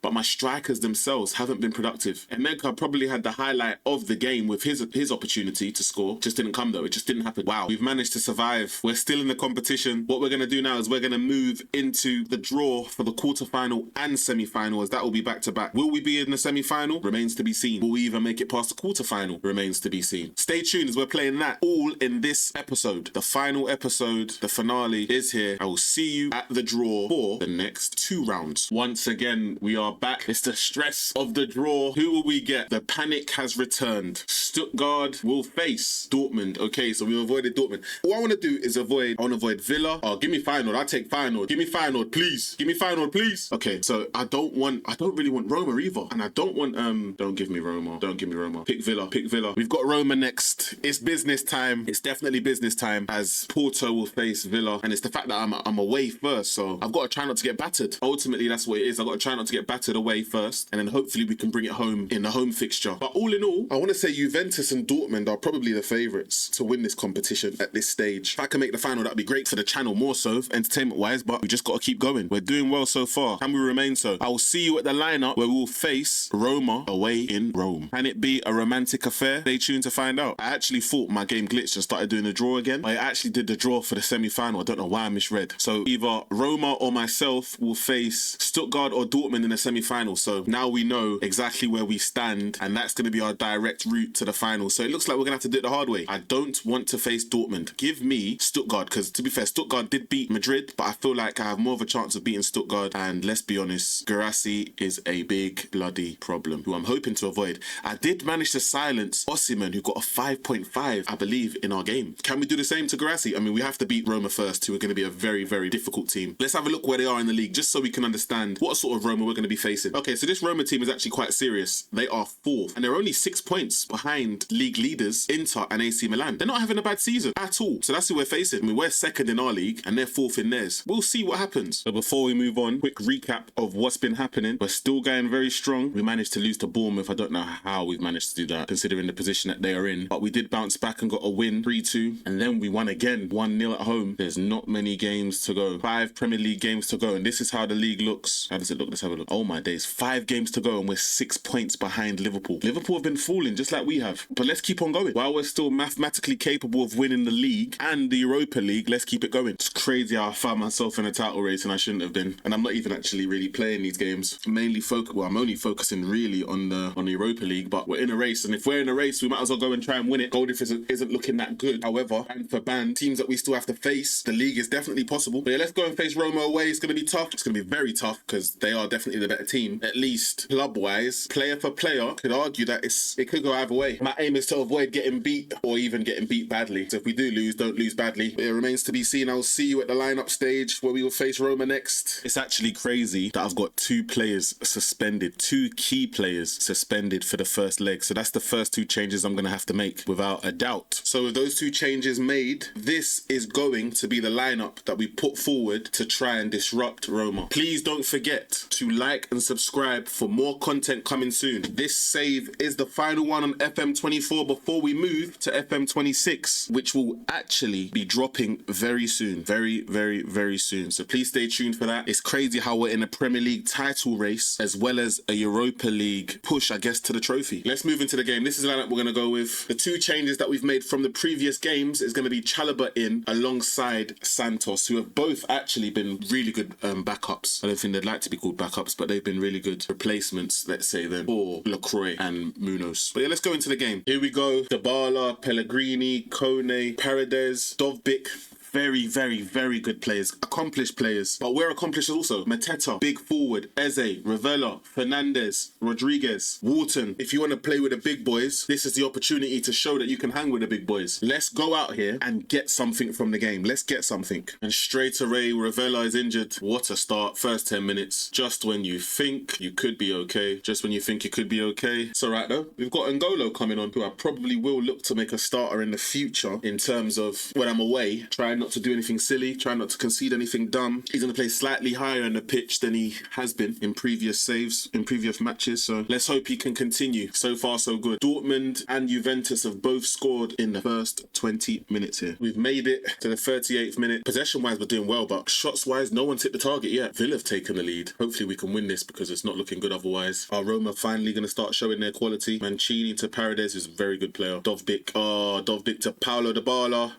but my strikers themselves haven't been productive. Emeka probably had the highlight of the game with his opportunity to score. Just didn't come though. It just didn't happen. Wow, we've managed to survive. We're still in the competition. What we're going to do now is we're going to move into the draw for the quarterfinal and semi-final, as that will be back to back. Will we be in the semi-final? Remains to be seen. Will we even make it past the quarterfinal? Remains to be seen. Stay tuned as we're playing that all in this episode. The final episode, the finale is here. I will see you at the draw for the next 2 rounds. Once again, we are back. It's the stress of the draw. Who will we get? The panic has returned. Stuttgart will face Dortmund. Okay, so we avoided Dortmund. What I want to do is avoid Villa. Oh, give me Feyenoord. I'll take Feyenoord. Give me Feyenoord, please. Give me Feyenoord, please. Okay, so I don't really want Roma either. And I don't want, don't give me Roma. Don't give me Roma. Pick Villa. We've got Roma next. It's business time. It's definitely business time, as Porto will face Villa. And it's the fact that I'm away first, so I've got to try not to get battered. Ultimately, that's what it is. I've got to try not to get battered away first, and then hopefully we can bring it home in the home fixture. But all in all, I want to say Juventus and Dortmund are probably the favourites to win this competition at this stage. If I can make the final, that'd be great for the channel more so, entertainment-wise, but we just got to keep going. We're doing well so far. Can we remain so? I will see you at the lineup where we will face Roma away in Rome. Can it be a romantic affair? Stay tuned to find out. I actually thought my game glitched and started doing the draw again. I actually did the draw for the semi-final. I don't know why I misread. So either Roma or myself will face Stuttgart or Dortmund in the semi-final. So now we know exactly where we stand, and that's going to be our direct route to the final. So it looks like we're going to have to do it the hard way. I don't want to face Dortmund. Give me Stuttgart, because to be fair, Stuttgart did beat Madrid, but I feel like I have more of a chance of beating Stuttgart. And let's be honest, Guirassy is a big bloody problem, who I'm hoping to avoid. I did manage to silence Osimhen, who got a 5.5, I believe, in our game. Can we do the same to Guirassy? I mean, we have to beat Roma first, who are going to be a very, very difficult team. Let's have a look where they are in the league, just so we can understand what sort of Roma we're going to be facing. Okay, so this Roma team is actually quite serious. They are 4th, and they're only 6 points behind league leaders Inter and AC Milan. They're not having a bad season at all. So that's who we're facing. I mean, we're 2nd in our league, and they're 4th in theirs. We'll see what happens. But before we move on, quick recap of what's been happening. We're still going very strong. We managed to lose to Bournemouth. I don't know how we've managed to do that, considering the position that they are in. But we did bounce back and got a win, 3-2. And then we won again, 1-0 at home. There's not many games to go. 5 Premier League games to go. And this is how the league looks. How does it look? Let's have a look. Oh my days. 5 games to go and we're 6 points behind Liverpool. Liverpool have been falling just like we have. But let's keep on going. While we're still mathematically capable of winning the league and the Europa League, let's keep it going. It's crazy how I found myself in a title race and I shouldn't have been. And I'm not even actually really playing these games. I'm only focusing really on the Europa League, but we're in a race. And if we're in a race, we might as well go and try and win it. Cardiff isn't looking that good. However, and for band teams that we still have to face, the league is definitely possible. But yeah, let's go and face Roma away. It's going to be tough. It's going to be very tough because they are definitely the better team. At least club-wise, player for player, could argue that it could go either way. My aim is to avoid getting beat or even getting beat badly. So if we do lose, don't lose badly. But it remains to be seen. I'll see you at the lineup stage where we will face Roma next. It's actually crazy that I've got 2 players suspended, 2 key players suspended for the first leg. So that's the first 2 changes I'm going to have to make without a doubt. So with those 2 changes made, this is going to be the lineup that we put forward to try and disrupt Roma. Please don't forget to like and subscribe for more content coming soon. This save is the final one on FM24 before we move to FM26, which will actually be dropping very soon. Very, very, very soon. So please stay tuned for that. It's crazy how we're in a Premier League title race as well as a Europa League push, I guess, to the trophy. Let's move into the game. This is the lineup we're going to go with. The 2 changes that we've made from the previous games is going to be Chalobah in alongside Santos, who have both actually been really good backups. I don't think they'd like to be called backups, but they've been really good replacements, let's say, then for Lacroix and Munoz. But yeah, let's go into the game. Here we go. Dybala, Pellegrini, Kone, Paredes, Dovbyk. Very, very, very good players. Accomplished players. But we're accomplished also. Mateta, big forward. Eze, Ravella, Fernandez, Rodriguez, Wharton. If you want to play with the big boys, this is the opportunity to show that you can hang with the big boys. Let's go out here and get something from the game. Let's get something. And straight away, Ravella is injured. What a start. First 10 minutes. Just when you think you could be okay. Just when you think you could be okay. It's alright though. We've got N'Golo coming on, who I probably will look to make a starter in the future in terms of when I'm away. Try not to do anything silly, trying not to concede anything dumb. He's going to play slightly higher in the pitch than he has been in previous saves, in previous matches. So let's hope he can continue. So far, so good. Dortmund and Juventus have both scored in the first 20 minutes here. We've made it to the 38th minute. Possession-wise, we're doing well, but shots-wise, no one's hit the target yet. Villa have taken the lead. Hopefully we can win this because it's not looking good otherwise. Our Roma finally going to start showing their quality. Mancini to Paredes, who's a very good player. Dovbyk to Paulo Dybala.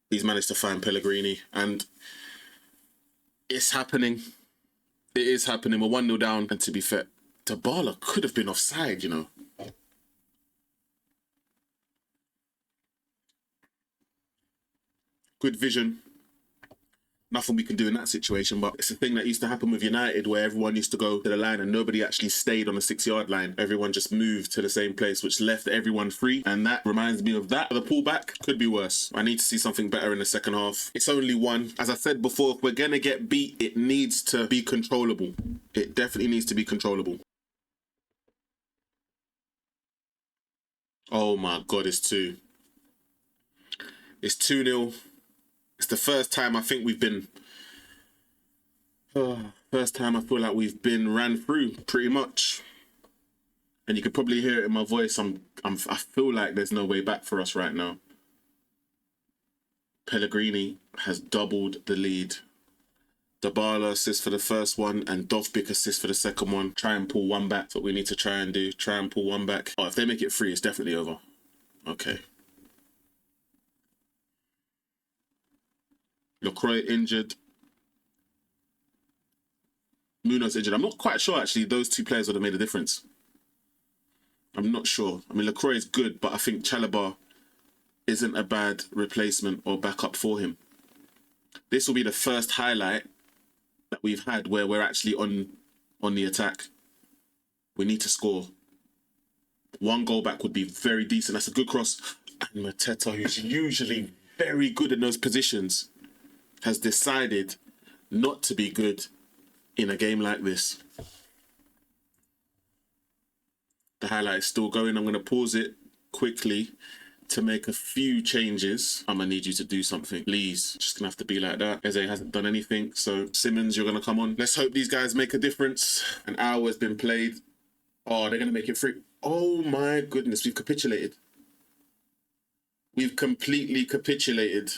He's managed to find Pellegrini, and it's happening. It is happening. We're 1-0 down, and to be fair, Dybala could have been offside, you know. Good vision. Nothing we can do in that situation, but it's a thing that used to happen with United where everyone used to go to the line and nobody actually stayed on the 6-yard line. Everyone just moved to the same place, which left everyone free. And that reminds me of that. The pullback could be worse. I need to see something better in the second half. It's only one. As I said before, if we're going to get beat, it needs to be controllable. It definitely needs to be controllable. Oh my God, it's 2. It's 2-0. It's the first time I think we've been... first time I feel like we've been ran through, pretty much. And you could probably hear it in my voice. I feel like there's no way back for us right now. Pellegrini has doubled the lead. Dybala assists for the first one and Dovbyk assists for the second one. Try and pull one back. That's what we need to try and do. Try and pull one back. Oh, if they make it 3, it's definitely over. Okay. Lacroix injured. Munoz injured. I'm not quite sure, actually, those 2 players would have made a difference. I'm not sure. I mean, Lacroix is good, but I think Chalobah isn't a bad replacement or backup for him. This will be the first highlight that we've had where we're actually on the attack. We need to score. 1 goal back would be very decent. That's a good cross. And Mateta, who's usually very good in those positions, has decided not to be good in a game like this. The highlight is still going. I'm going to pause it quickly to make a few changes. I'm going to need you to do something, please. Just going to have to be like that. Eze hasn't done anything, so Simmons, you're going to come on. Let's hope these guys make a difference. An hour has been played. Oh, they're going to make it 3. Oh my goodness, we've capitulated. We've completely capitulated.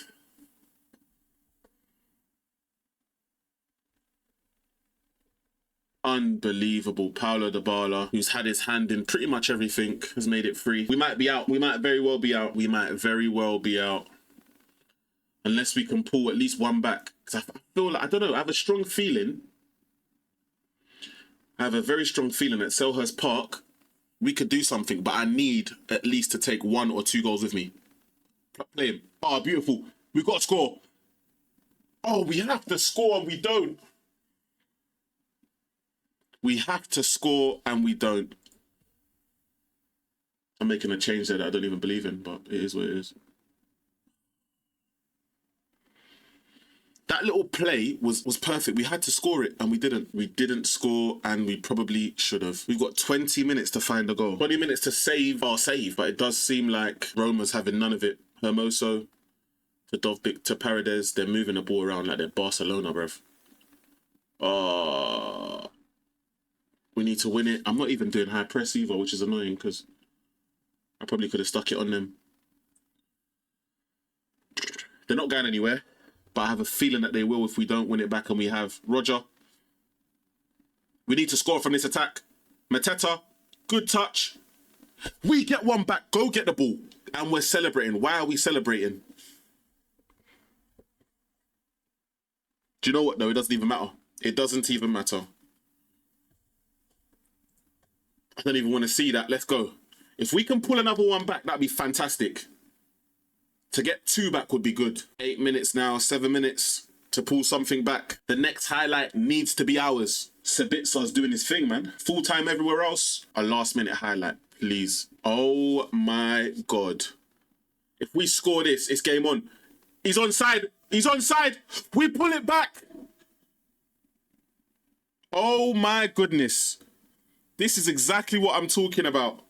Unbelievable. Paulo Dybala, who's had his hand in pretty much everything, has made it 3. We might be out. We might very well be out. We might very well be out. Unless we can pull at least one back. Because I feel like, I don't know, I have a strong feeling. I have a very strong feeling at Selhurst Park, we could do something, but I need at least to take 1 or 2 goals with me. Play him. Oh, beautiful. We've got to score. Oh, we have to score and we don't. We have to score and we don't. I'm making a change there that I don't even believe in, but it is what it is. That little play was perfect. We had to score it and we didn't. We didn't score and we probably should have. We've got 20 minutes to find a goal. 20 minutes to save our save, but it does seem like Roma's having none of it. Hermoso to Dovbyk to Paredes. They're moving the ball around like they're Barcelona, bruv. We need to win it. I'm not even doing high press either, which is annoying because I probably could have stuck it on them. They're not going anywhere, but I have a feeling that they will if we don't win it back and we have Roger. We need to score from this attack. Mateta, good touch. We get one back. Go get the ball. And we're celebrating. Why are we celebrating? Do you know what, though? It doesn't even matter. It doesn't even matter. I don't even want to see that. Let's go. If we can pull another one back, that'd be fantastic. To get 2 back would be good. 8 minutes now, 7 minutes to pull something back. The next highlight needs to be ours. Sabitza's doing his thing, man. Full time everywhere else. A last minute highlight, please. Oh my God. If we score this, it's game on. He's onside. He's onside. We pull it back. Oh my goodness. This is exactly what I'm talking about.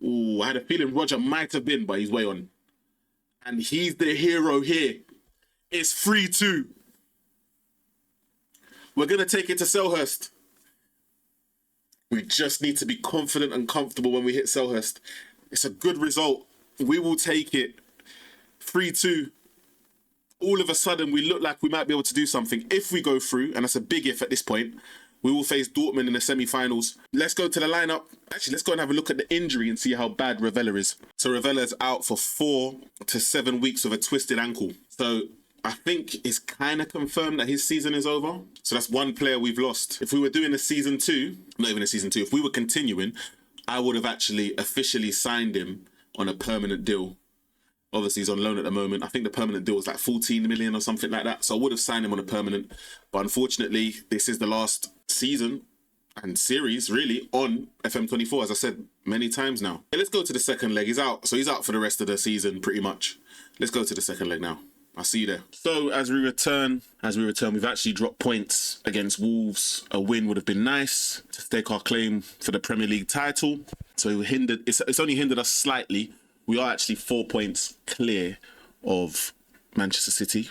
Ooh, I had a feeling Roger might have been, but he's way on. And he's the hero here. It's 3-2. We're going to take it to Selhurst. We just need to be confident and comfortable when we hit Selhurst. It's a good result. We will take it. 3-2. All of a sudden, we look like we might be able to do something. If we go through, and that's a big if at this point, we will face Dortmund in the semi-finals. Let's go to the lineup. Actually, let's go and have a look at the injury and see how bad Ravella is. So Ravella's out for 4 to 7 weeks with a twisted ankle. So I think it's kind of confirmed that his season is over. So that's one player we've lost. If we were doing a season 2, not even a season 2, if we were continuing, I would have actually officially signed him on a permanent deal. Obviously, he's on loan at the moment. I think the permanent deal was like 14 million or something like that. So I would have signed him on a permanent. But unfortunately, this is the last season and series, really, on FM24, as I said many times now. Okay, let's go to the second leg. He's out. So he's out for the rest of the season, pretty much. Let's go to the second leg now. I'll see you there. So as we return, we've actually dropped points against Wolves. A win would have been nice to stake our claim for the Premier League title. So it's only hindered us slightly. We are actually 4 points clear of Manchester City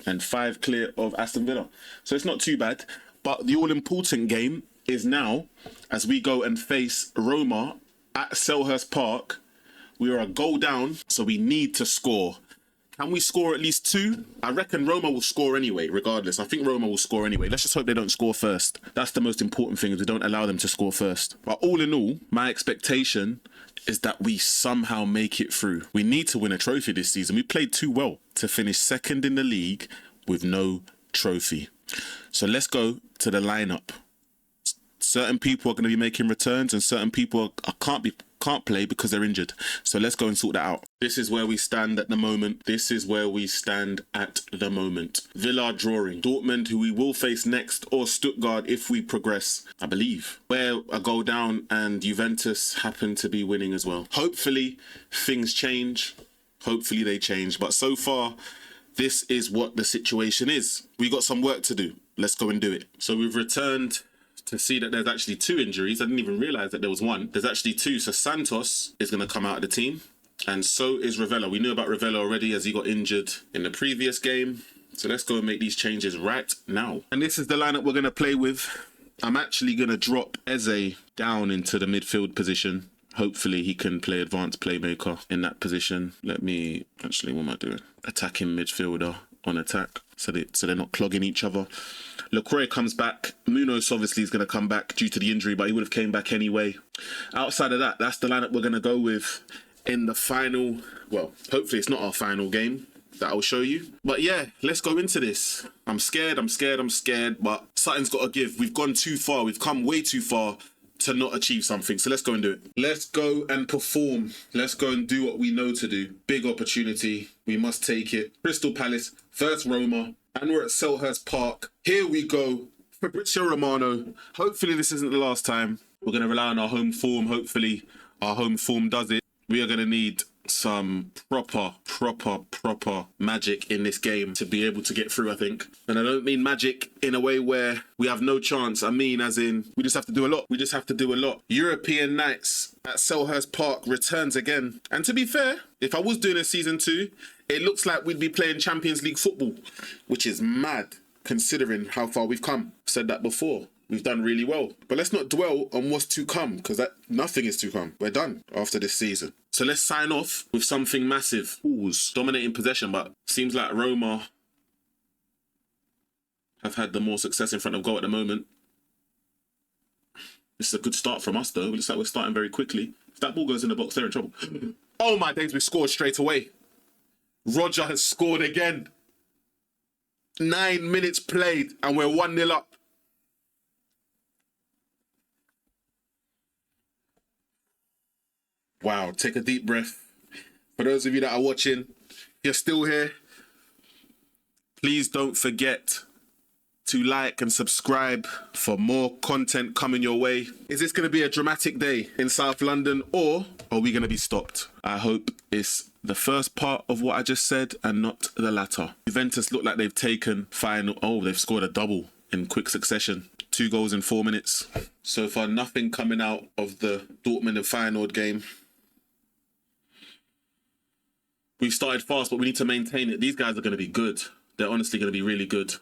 and 5 clear of Aston Villa. So it's not too bad. But the all-important game is now, as we go and face Roma at Selhurst Park. We are a goal down, so we need to score. Can we score at least 2? I reckon Roma will score anyway, regardless. I think Roma will score anyway. Let's just hope they don't score first. That's the most important thing, is we don't allow them to score first. But all in all, my expectation is that we somehow make it through. We need to win a trophy this season. We played too well to finish second in the league with no trophy. So let's go to the lineup. Certain people are going to be making returns and certain people can't play because they're injured. So let's go and sort that out. This is where we stand at the moment. Villa drawing. Dortmund, who we will face next, or Stuttgart if we progress, I believe. Where a goal down, and Juventus happen to be winning as well. Hopefully things change. Hopefully they change. But so far, this is what the situation is. We got some work to do. Let's go and do it. So we've returned to see that there's actually 2 injuries. I didn't even realise that there was 1. There's actually 2. So Santos is going to come out of the team. And so is Ravella. We knew about Ravella already as he got injured in the previous game. So let's go and make these changes right now. And this is the lineup we're going to play with. I'm actually going to drop Eze down into the midfield position. Hopefully he can play advanced playmaker in that position. What am I doing? Attacking midfielder on attack. So they're not clogging each other. Lecroix comes back. Munoz obviously is going to come back due to the injury, but he would have came back anyway. Outside of that, that's the lineup we're going to go with in the final. Well, hopefully it's not our final game that I'll show you. But yeah, let's go into this. I'm scared, but something's got to give. We've gone too far. We've come way too far to not achieve something. So let's go and do it. Let's go and perform. Let's go and do what we know to do. Big opportunity. We must take it. Crystal Palace versus Roma. And we're at Selhurst Park. Here we go. Fabrizio Romano. Hopefully this isn't the last time. We're going to rely on our home form. Hopefully our home form does it. We are going to need some proper magic in this game to be able to get through, I think. And I don't mean magic in a way where we have no chance. I mean as in we just have to do a lot. European Nights at Selhurst Park returns again. And to be fair, if I was doing a season 2, it looks like we'd be playing Champions League football, which is mad considering how far we've come. I've said that before. We've done really well. But let's not dwell on what's to come, because nothing is to come. We're done after this season. So let's sign off with something massive. Wolves dominating possession, but seems like Roma have had the more success in front of goal at the moment. This is a good start from us, though. It looks like we're starting very quickly. If that ball goes in the box, they're in trouble. Oh my days, we scored straight away. Roger has scored again. 9 minutes played, and we're 1-0 up. Wow, take a deep breath. For those of you that are watching, if you're still here, please don't forget to like and subscribe for more content coming your way. Is this going to be a dramatic day in South London, or are we going to be stopped? I hope it's the first part of what I just said and not the latter. Juventus look like they've taken final. Oh, they've scored a double in quick succession. 2 goals in 4 minutes. So far, nothing coming out of the Dortmund and Feyenoord game. We've started fast, but we need to maintain it. These guys are going to be good. They're honestly going to be really good.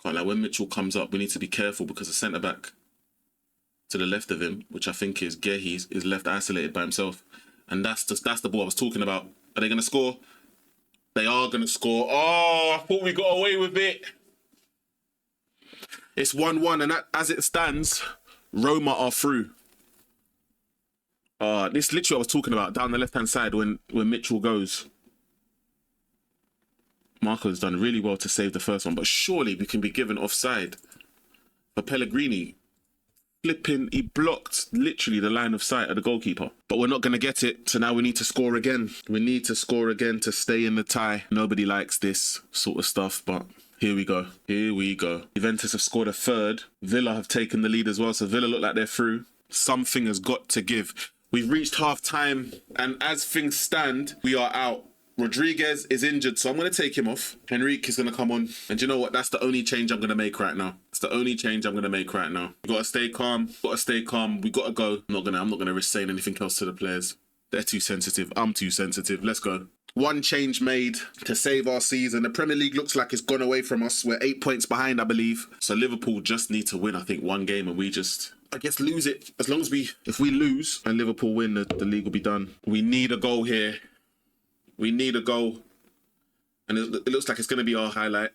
Can't lie, when Mitchell comes up, we need to be careful because the centre-back to the left of him, which I think is Gehi's, is left isolated by himself. And that's the ball I was talking about. Are they going to score? They are going to score. Oh, I thought we got away with it. It's 1-1, and that, as it stands, Roma are through. This literally I was talking about down the left-hand side when Mitchell goes. Marco's done really well to save the first one, but surely we can be given offside. For Pellegrini, flipping, he blocked literally the line of sight of the goalkeeper. But we're not going to get it, so now we need to score again. We need to score again to stay in the tie. Nobody likes this sort of stuff, but here we go. Here we go. Juventus have scored a third. Villa have taken the lead as well, so Villa look like they're through. Something has got to give. We've reached half-time, and as things stand, we are out. Rodriguez is injured, so I'm going to take him off. Henrique is going to come on. And you know what? That's the only change I'm going to make right now. It's the only change I'm going to make right now. We got to stay calm. Got to stay calm. We got to go. I'm not going to risk saying anything else to the players. They're too sensitive. I'm too sensitive. Let's go. One change made to save our season. The Premier League looks like it's gone away from us. We're 8 points behind, I believe. So Liverpool just need to win, I think, one game, and we just, I guess, lose it. As long as if we lose and Liverpool win, the league will be done. We need a goal here. We need a goal. And it looks like it's going to be our highlight.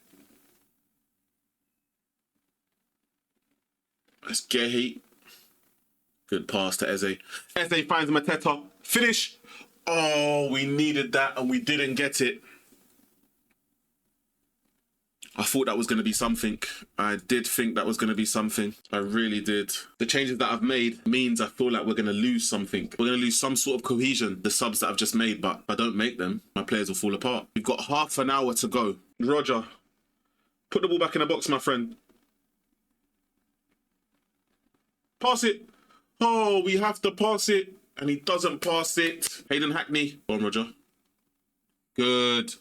That's Gehi. Good pass to Eze. Eze finds Mateta. Finish. Oh, we needed that and we didn't get it. I thought that was going to be something. I did think that was going to be something. I really did. The changes that I've made means I feel like we're going to lose something. We're going to lose some sort of cohesion, the subs that I've just made, but if I don't make them, my players will fall apart. We've got half an hour to go. Roger, put the ball back in the box, my friend. Pass it. Oh, we have to pass it. And he doesn't pass it. Hayden Hackney. Go on, Roger. Good.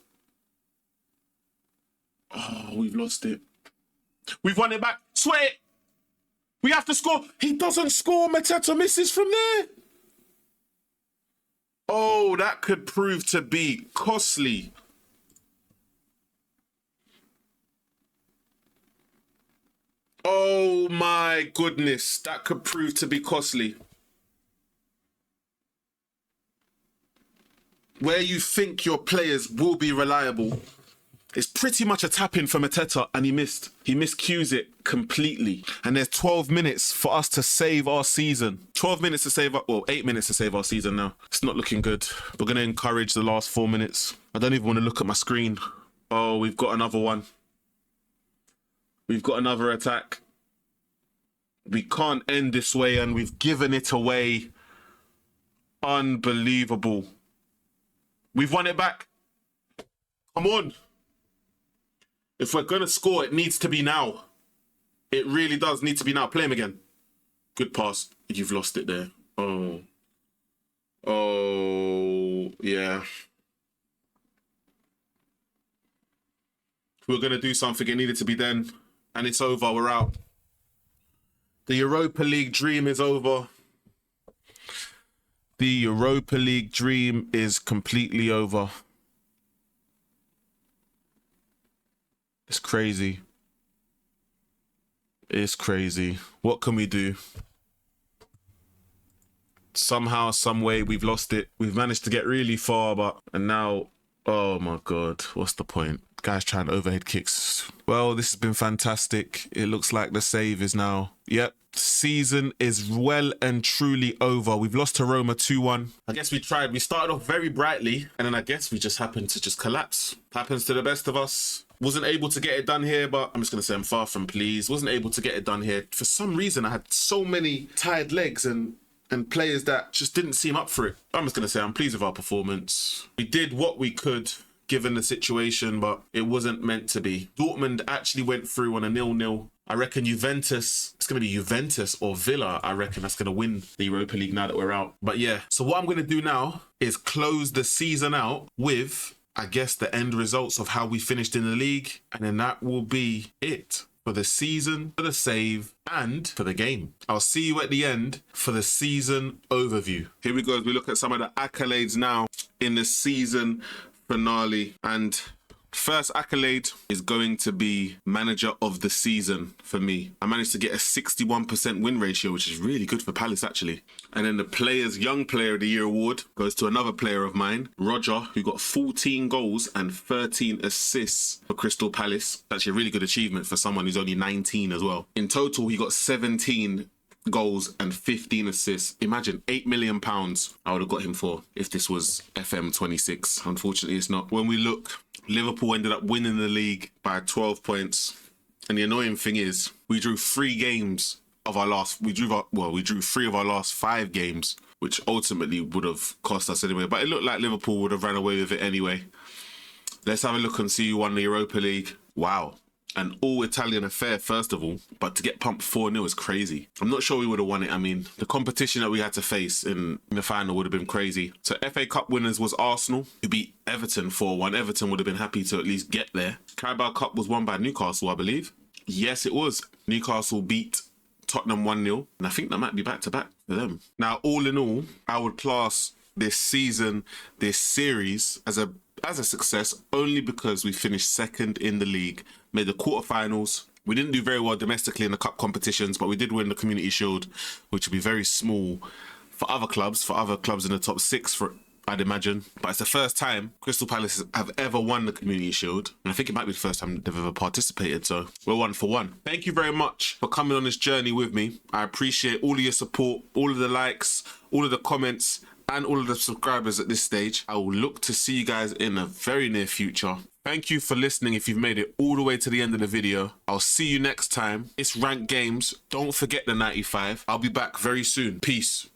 Oh, we've lost it. We've won it back. Sweat it. We have to score. He doesn't score. Mateta misses from there. Oh, that could prove to be costly. Oh my goodness. That could prove to be costly. Where you think your players will be reliable, it's pretty much a tap-in for Mateta, and he missed. He miscues it completely. And there's 12 minutes for us to save our season. 12 minutes to save our... Well, 8 minutes to save our season now. It's not looking good. We're going to encourage the last 4 minutes. I don't even want to look at my screen. Oh, we've got another one. We've got another attack. We can't end this way, and we've given it away. Unbelievable. We've won it back. Come on. If we're going to score, it needs to be now. It really does need to be now. Play him again. Good pass. You've lost it there. Oh. Oh, yeah. If we're going to do something, it needed to be then. And it's over. We're out. The Europa League dream is over. The Europa League dream is completely over. It's crazy. It's crazy. What can we do? Somehow, some way, we've lost it. We've managed to get really far, and now, oh my God, what's the point? Guys trying overhead kicks. Well, this has been fantastic. It looks like the save is now, yep. Season is well and truly over. We've lost to Roma 2-1. I guess we tried. We started off very brightly, and then I guess we just happened to just collapse. Happens to the best of us. Wasn't able to get it done here, but I'm just going to say I'm far from pleased. Wasn't able to get it done here. For some reason, I had so many tired legs and players that just didn't seem up for it. I'm just going to say I'm pleased with our performance. We did what we could given the situation, but it wasn't meant to be. Dortmund actually went through on a 0-0. I reckon Juventus, it's going to be Juventus or Villa, I reckon that's going to win the Europa League now that we're out. But yeah, so what I'm going to do now is close the season out with, I guess, the end results of how we finished in the league. And then that will be it for the season, for the save, and for the game. I'll see you at the end for the season overview. Here we go as we look at some of the accolades now. in the season finale. And first accolade is going to be manager of the season for me. I managed to get a 61% win ratio, which is really good for Palace, actually. And then the Young Player of the Year award goes to another player of mine, Roger, who got 14 goals and 13 assists for Crystal Palace. Actually a really good achievement for someone who's only 19 as well. In total, he got 17 goals and 15 assists. Imagine £8 million I would have got him for if this was FM26. Unfortunately, it's not. When we look, Liverpool ended up winning the league by 12 points. And the annoying thing is, we drew 3 games of our last. We drew 3 of our last 5 games, which ultimately would have cost us anyway. But it looked like Liverpool would have ran away with it anyway. Let's have a look and see who won the Europa League. Wow. An all-Italian affair, first of all, but to get pumped 4-0 is crazy. I'm not sure we would have won it. I mean, the competition that we had to face in the final would have been crazy. So FA Cup winners was Arsenal, who beat Everton 4-1. Everton would have been happy to at least get there. Carabao Cup was won by Newcastle, I believe. Yes, it was. Newcastle beat Tottenham 1-0, and I think that might be back-to-back for them. Now, all in all, I would class this season, this series, as a success only because we finished second in the league, made the quarterfinals. We didn't do very well domestically in the cup competitions, but we did win the Community Shield, which would be very small for other clubs in the top 6, I'd imagine. But it's the first time Crystal Palace have ever won the Community Shield, and I think it might be the first time they've ever participated, so we're 1 for 1. Thank you very much for coming on this journey with me. I appreciate all of your support, all of the likes, all of the comments, and all of the subscribers at this stage. I will look to see you guys in the very near future. Thank you for listening if you've made it all the way to the end of the video. I'll see you next time. It's Ranked Games. Don't forget the 95. I'll be back very soon. Peace.